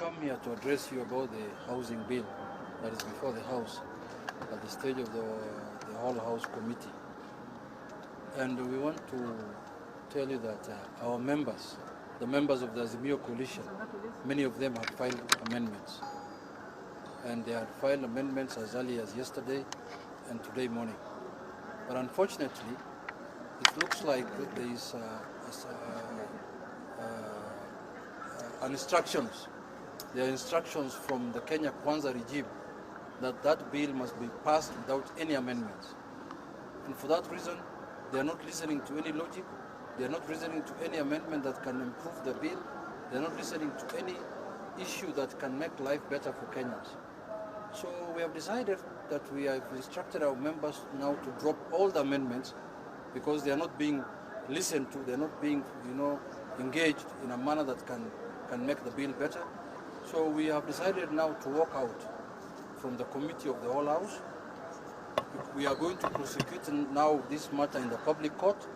come here to address you about the housing bill that is before the House at the stage of the whole House committee. And we want to tell you that our members, the members of the Azimio coalition, many of them have filed amendments. And they had filed amendments as early as yesterday and today morning. But unfortunately, it looks like there is instructions. There are instructions from the Kenya Kwanza regime that that bill must be passed without any amendments. And for that reason, they are not listening to any logic. They are not listening to any amendment that can improve the bill. They are not listening to any issue that can make life better for Kenyans. So we have decided that we have instructed our members now to drop all the amendments because they are not being listened to. They are not being, engaged in a manner that can make the bill better. So we have decided now to walk out from the committee of the whole House. We are going to prosecute now this matter in the public court,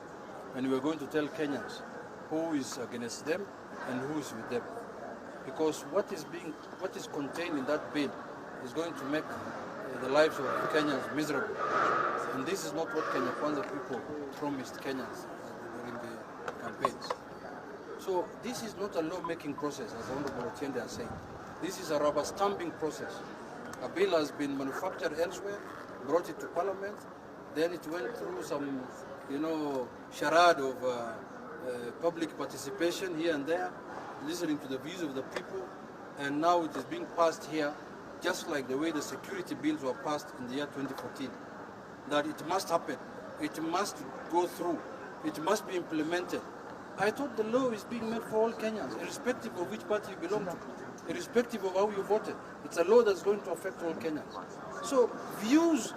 and we are going to tell Kenyans who is against them and who is with them. Because what is contained in that bill is going to make the lives of Kenyans miserable. And this is not what Kenya Kwanza people promised Kenyans during the campaigns. So this is not a law-making process, as Honorable Otiende has said. This is a rubber stamping process. A bill has been manufactured elsewhere, brought it to Parliament, then it went through some, charade of public participation here and there, listening to the views of the people, and now it is being passed here, just like the way the security bills were passed in the year 2014. That it must happen, it must go through, it must be implemented. I thought the law is being made for all Kenyans, irrespective of which party you belong to, irrespective of how you voted. It's a law that's going to affect all Kenyans. So views,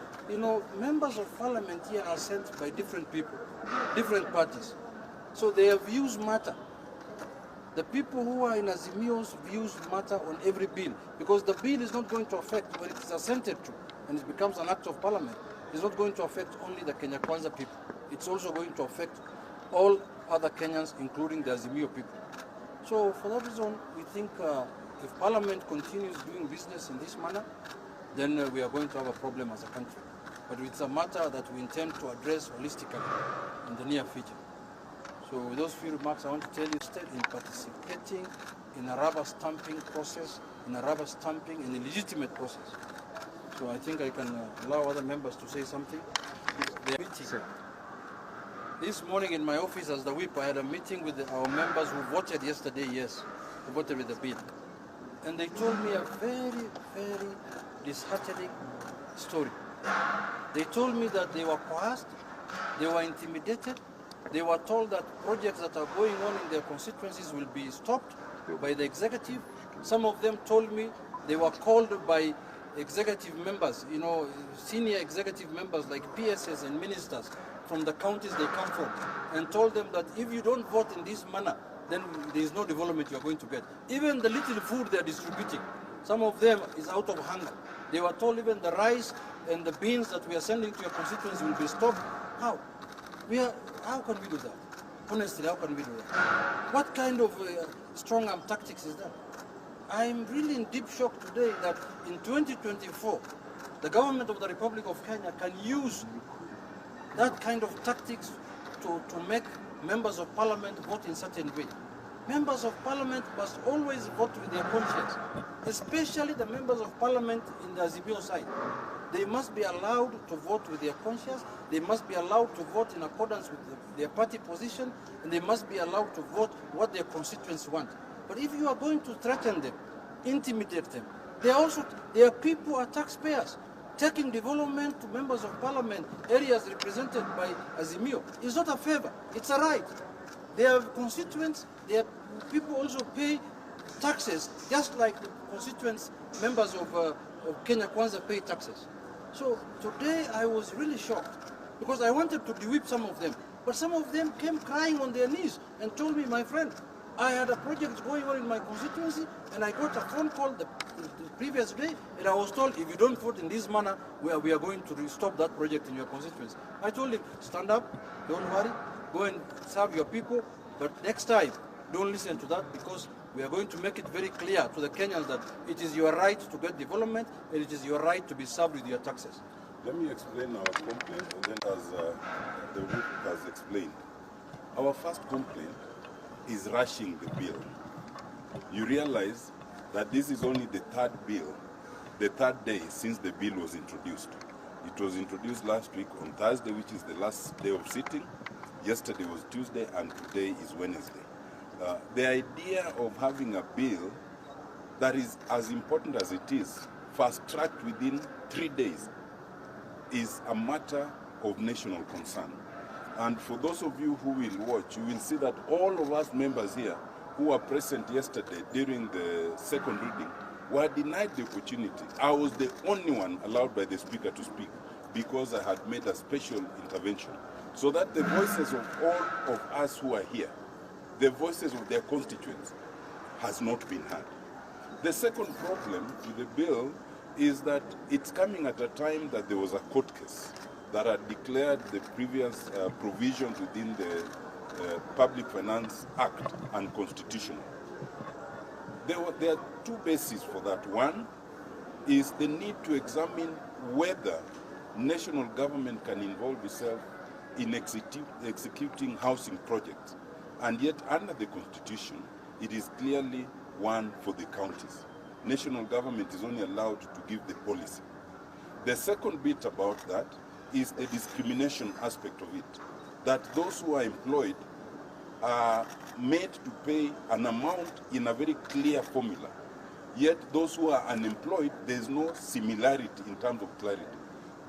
members of parliament here are sent by different people, different parties. So their views matter. The people who are in Azimio's views matter on every bill, because the bill is not going to affect, when it is assented to and it becomes an act of parliament, it's not going to affect only the Kenya Kwanza people. It's also going to affect all other Kenyans, including the Azimio people. So for that reason, we think if Parliament continues doing business in this manner, then we are going to have a problem as a country. But it's a matter that we intend to address holistically in the near future. So with those few remarks, I want to tell you, instead in participating in a rubber stamping process, in a legitimate process. So I think I can allow other members to say something. This morning in my office as the whip, I had a meeting with our members who voted yesterday, who voted with the bill. And they told me a very, very disheartening story. They told me that they were coerced, they were intimidated, they were told that projects that are going on in their constituencies will be stopped by the executive. Some of them told me they were called by executive members, senior executive members like PSS and ministers from the counties they come from, and told them that if you don't vote in this manner, then there is no development you are going to get. Even the little food they are distributing, some of them is out of hunger. They were told even the rice and the beans that we are sending to your constituency will be stopped. How? How can we do that? Honestly, how can we do that? What kind of strong arm tactics is that? I'm really in deep shock today that in 2024, the government of the Republic of Kenya can use that kind of tactics to make members of parliament vote in certain way. Members of parliament must always vote with their conscience, especially the members of parliament in the Azimio side. They must be allowed to vote with their conscience, they must be allowed to vote in accordance with their party position, and they must be allowed to vote what their constituents want. But if you are going to threaten them, intimidate them, their people are taxpayers. Taking development to members of parliament, areas represented by Azimio, is not a favor, it's a right. Their constituents, their people also pay taxes, just like the constituents, members of Kenya Kwanza pay taxes. So today I was really shocked, because I wanted to de-whip some of them, but some of them came crying on their knees and told me, my friend, I had a project going on in my constituency, and I got a phone call the previous day, and I was told, if you don't vote in this manner, we are going to stop that project in your constituency. I told him, stand up, don't worry, go and serve your people, but next time, don't listen to that, because We are going to make it very clear to the Kenyans that it is your right to get development and it is your right to be served with your taxes. Let me explain our complaint, and then as the Ruto has explained. Our first complaint is rushing the bill. You realize that this is only the third bill, the third day since the bill was introduced. It was introduced last week on Thursday, which is the last day of sitting. Yesterday was Tuesday, and today is Wednesday. The idea of having a bill that is as important as it is, fast-tracked within 3 days, is a matter of national concern. And for those of you who will watch, you will see that all of us members here who were present yesterday during the second reading were denied the opportunity. I was the only one allowed by the Speaker to speak because I had made a special intervention, so that the voices of all of us who are here, the voices of their constituents, has not been heard. The second problem with the bill is that it's coming at a time that there was a court case that had declared the previous provisions within the Public Finance Act unconstitutional. There are two bases for that. One is the need to examine whether national government can involve itself in executing housing projects. And yet, under the Constitution, it is clearly one for the counties. National government is only allowed to give the policy. The second bit about that is the discrimination aspect of it, that those who are employed are made to pay an amount in a very clear formula. Yet those who are unemployed, there's no similarity in terms of clarity.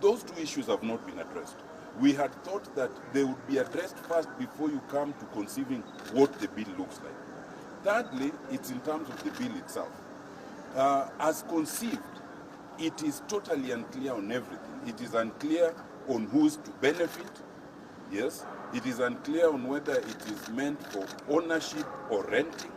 Those two issues have not been addressed. We had thought that they would be addressed first before you come to conceiving what the bill looks like. Thirdly, it's in terms of the bill itself. As conceived, it is totally unclear on everything. It is unclear on who's to benefit, yes. It is unclear on whether it is meant for ownership or renting.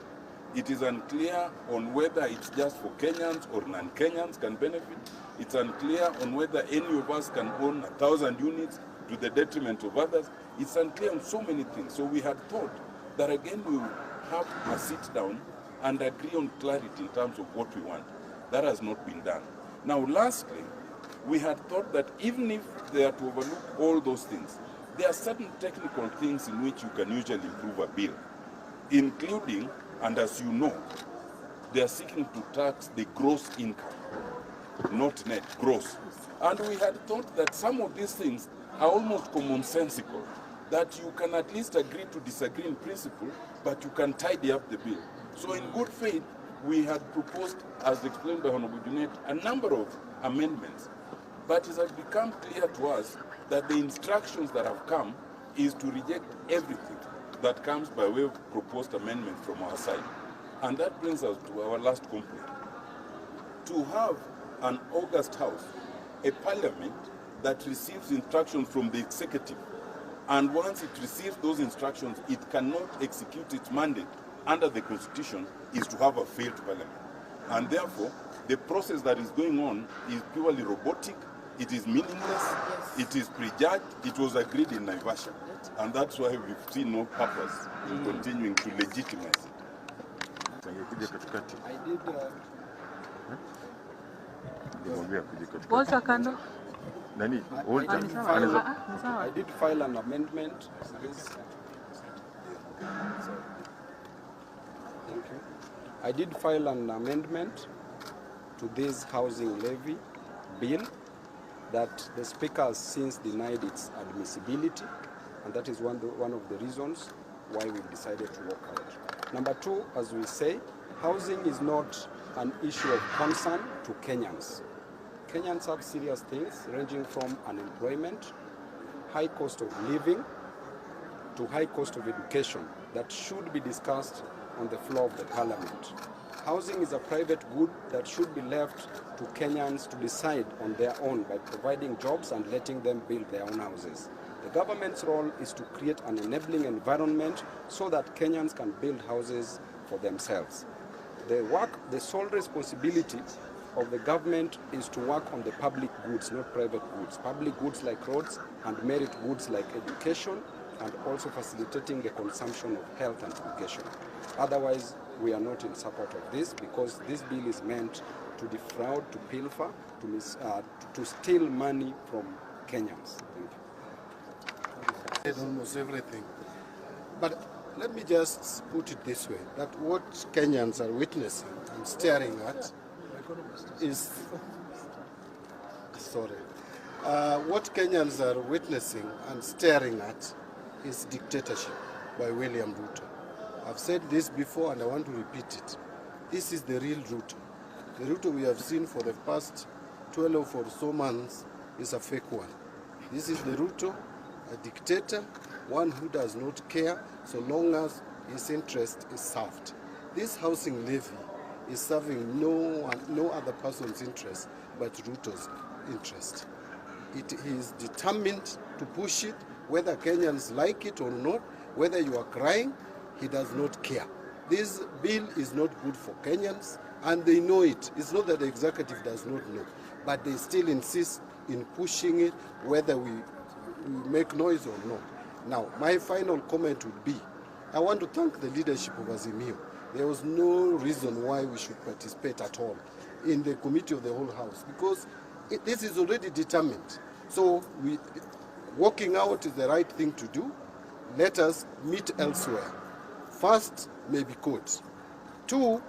It is unclear on whether it's just for Kenyans or non-Kenyans can benefit. It's unclear on whether any of us can own 1,000 units to the detriment of others. It's unclear on so many things. So we had thought that again we would have a sit down and agree on clarity in terms of what we want. That has not been done. Now lastly, we had thought that even if they are to overlook all those things, there are certain technical things in which you can usually improve a bill, including, and as you know, they are seeking to tax the gross income, not net, gross. And we had thought that some of these things are almost commonsensical, that you can at least agree to disagree in principle, but you can tidy up the bill. So in good faith, we had proposed, as explained by Honorable Junet, a number of amendments. But it has become clear to us that the instructions that have come is to reject everything that comes by way of proposed amendments from our side. And that brings us to our last complaint. To have an August House, a parliament that receives instructions from the executive, and once it receives those instructions, it cannot execute its mandate under the Constitution, is to have a failed parliament. And therefore, the process that is going on is purely robotic. It is meaningless, it is prejudged, it was agreed in Naivasha. And that's why we've seen no purpose in continuing to legitimize it. I did file an amendment. I did file an amendment to this housing levy bill that the Speaker has since denied its admissibility, and that is one of the reasons why we decided to walk out. Number two, as we say, housing is not an issue of concern to Kenyans. Kenyans have serious things ranging from unemployment, high cost of living, to high cost of education that should be discussed on the floor of the Parliament. Housing is a private good that should be left to Kenyans to decide on their own by providing jobs and letting them build their own houses. The government's role is to create an enabling environment so that Kenyans can build houses for themselves. The sole responsibility of the government is to work on the public goods, not private goods. Public goods like roads and merit goods like education, and also facilitating the consumption of health and education. Otherwise, we are not in support of this, because this bill is meant to defraud, to pilfer, to steal money from Kenyans. Thank you. Said almost everything. But let me just put it this way, that what Kenyans are witnessing and staring at is, what Kenyans are witnessing and staring at is dictatorship by William Ruto. I've said this before and I want to repeat it. This is the real Ruto. The Ruto we have seen for the past 12 or so months is a fake one. This is the Ruto, a dictator, one who does not care so long as his interest is served. This housing levy is serving no other person's interest but Ruto's interest. He is determined to push it, whether Kenyans like it or not, whether you are crying, he does not care. This bill is not good for Kenyans, and they know it. It's not that the executive does not know, but they still insist in pushing it, whether we make noise or not. Now, my final comment would be, I want to thank the leadership of Azimio. There was no reason why we should participate at all in the committee of the whole house, because this is already determined. So walking out is the right thing to do. Let us meet elsewhere. First, maybe court. Two,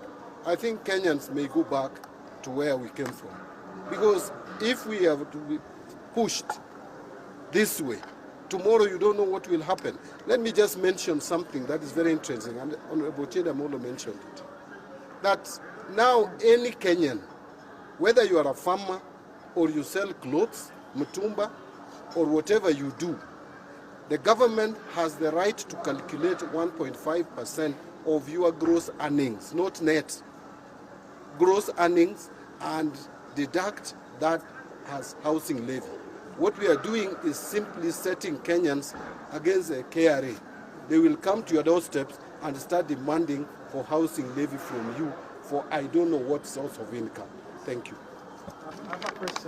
I think Kenyans may go back to where we came from. Because if we have to be pushed this way, tomorrow you don't know what will happen. Let me just mention something that is very interesting, and Honorable Chedamolo mentioned it. That now any Kenyan, whether you are a farmer or you sell clothes, mutumba, or whatever you do, the government has the right to calculate 1.5% of your gross earnings, not net. Gross earnings, and deduct that as housing levy. What we are doing is simply setting Kenyans against a KRA. They will come to your doorsteps and start demanding for housing levy from you for I don't know what source of income. Thank you. I have a question.